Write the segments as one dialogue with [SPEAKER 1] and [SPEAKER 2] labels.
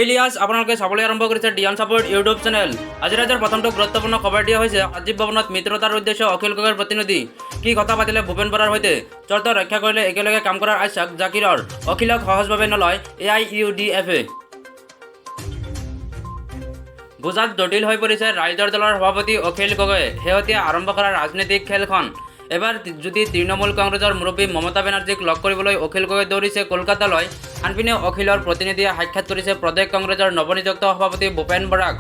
[SPEAKER 1] ইলিয়াস আপোনালোকে চাবলৈ আৰম্ভ কৰিছে ডিয়ান ছাপোৰ্ট ইউটিউব চেনেল। আজি ৰাজ্যৰ প্ৰথমটো গুৰুত্বপূৰ্ণ খবৰ দিয়া হৈছে ৰাজীৱ ভৱনত মিত্ৰতাৰ উদ্দেশ্য অখিল গগৈৰ প্ৰতিনিধি কি কথা পাতিলে ভূপেন বৰাৰ সৈতে চৰ্ত ৰক্ষা কৰিলে একেলগে কাম কৰাৰ আশ্বাস জাকিৰৰ অখিলক সহজভাৱে নলয় AIUDF-এ। বুজাত জটিল হৈ পৰিছে ৰাইজৰ দলৰ সভাপতি অখিল গগৈয়ে শেহতীয়া আৰম্ভ কৰা ৰাজনৈতিক খেলখন। এবাৰ যদি তৃণমূল কংগ্ৰেছৰ মুৰব্বী মমতা বেনাৰ্জীক লগ কৰিবলৈ অখিল গগৈ দৌৰিছে কলকাতালৈ, আনপিনে অখিলৰ প্ৰতিনিধিয়ে সাক্ষাৎ কৰিছে প্ৰদেশ কংগ্ৰেছৰ নৱনিযুক্ত সভাপতি ভূপেন বৰাক।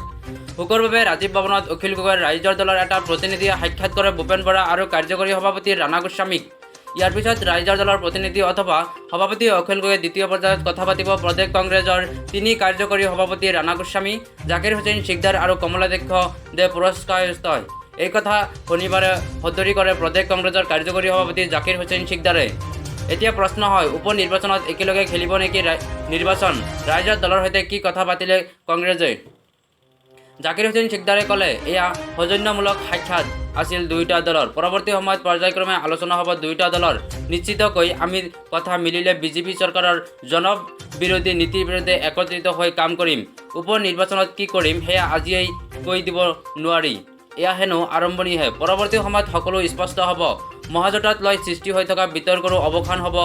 [SPEAKER 1] শুকুৰবাৰে ৰাজীৱ ভৱনত অখিল গগৈৰ ৰাইজৰ দলৰ এটা প্ৰতিনিধিয়ে সাক্ষাৎ কৰে ভূপেন বৰা আৰু কাৰ্যকৰী সভাপতি ৰাণা গোস্বামীক। ইয়াৰ পিছত ৰাইজৰ দলৰ প্ৰতিনিধি অথবা সভাপতি অখিল গগৈয়ে দ্বিতীয় পৰ্যায়ত কথা পাতিব প্ৰদেশ কংগ্ৰেছৰ 3 কাৰ্যকৰী সভাপতি ৰাণা গোস্বামী, জাকিৰ হুছেইন সিকদাৰ আৰু কমলাধ্যক্ষ দে পুৰস্কাৰস্থ। এই কথা শনিবাৰে সদৰি কৰে প্ৰদেশ কংগ্ৰেছৰ কাৰ্যকৰী সভাপতি জাকিৰ হুছেইন সিকদাৰে। এতিয়া প্ৰশ্ন হয়, উপ নিৰ্বাচনত একেলগে খেলিব নেকি নিৰ্বাচন? ৰাইজৰ দলৰ সৈতে কি কথা পাতিলে কংগ্ৰেছে? জাকিৰ হুছেইন সিকদাৰে ক'লে, এয়া সৌজন্যমূলক সাক্ষাৎ আছিল দুয়োটা দলৰ। পৰৱৰ্তী সময়ত পৰ্যায়ক্ৰমে আলোচনা হ'ব দুয়োটা দলৰ। নিশ্চিতকৈ আমি কথা মিলিলে বিজেপি চৰকাৰৰ জনবিৰোধী নীতিৰ বিৰুদ্ধে একত্ৰিত হৈ কাম কৰিম। উপ নিৰ্বাচনত কি কৰিম সেয়া আজিয়েই কৈ দিব নোৱাৰি। এয়া হেনো আৰম্ভণিহে, পৰৱৰ্তী সময়ত সকলো স্পষ্ট হ'ব। মহাজোঁটক লৈ সৃষ্টি হৈ থকা বিতৰ্কৰো অৱসান হ'ব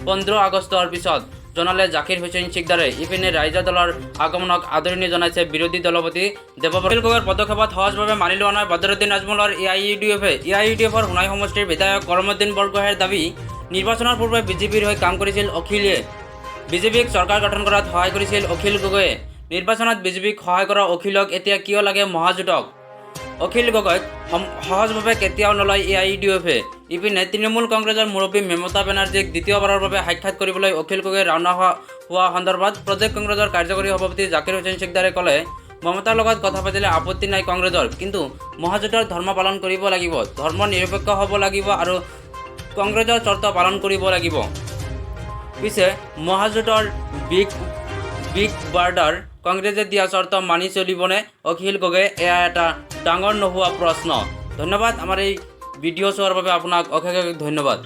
[SPEAKER 1] 15 আগষ্টৰ পিছত, জনালে জাকিৰ হুছেইন সিকদাৰে। ইপিনে ৰাইজৰ দলৰ আগমনক আদৰণি জনাইছে বিৰোধী দলপতি দেৱব্ৰত গগৈৰ পদক্ষেপত সহজভাৱে মানি লোৱা নাই বদৰুদ্দিন আজমলৰ AIUDF-এ। AIUDF-ৰ সোণাই সমষ্টিৰ বিধায়ক কৰমুদ্দিন বৰগোহাঁইৰ দাবী, নিৰ্বাচনৰ পূৰ্বে বিজেপিৰ হৈ কাম কৰিছিল অখিলে। বিজেপিক চৰকাৰ গঠন কৰাত সহায় কৰিছিল অখিল গগৈয়ে। নিৰ্বাচনত বিজেপিক সহায় কৰা অখিলক এতিয়া কিয় লাগে মহাজোঁটক? অখিল গগৈক সহজভাৱে কেতিয়াও নলয় AIUDF-এ। ইপিনে তৃণমূল কংগ্ৰেছৰ মুৰব্বী মমতা বেনাৰ্জীক দ্বিতীয়বাৰৰ বাবে সাক্ষাৎ কৰিবলৈ অখিল গগৈ ৰাওনা হোৱা সন্দৰ্ভত প্ৰদেশ কংগ্ৰেছৰ কাৰ্যকৰী সভাপতি জাকিৰ হুছেইন সিকদাৰে ক'লে, মমতাৰ লগত কথা পাতিলে আপত্তি নাই কংগ্ৰেছৰ, কিন্তু মহাজোঁটৰ ধৰ্ম পালন কৰিব লাগিব, ধৰ্ম নিৰপেক্ষ হ'ব লাগিব আৰু কংগ্ৰেছৰ চৰ্ত পালন কৰিব লাগিব। পিছে মহাজোঁটৰ বিগ বাৰ্ডাৰ কংগ্ৰেছে দিয়া চৰ্ত মানি চলিবনে অখিল গগৈয়ে? এয়া এটা ডাঙৰ নোহোৱা প্ৰশ্ন। ধন্যবাদ। আমাৰ এই ভিডিঅ' চোৱাৰ বাবে আপোনাক অশেষ ধন্যবাদ।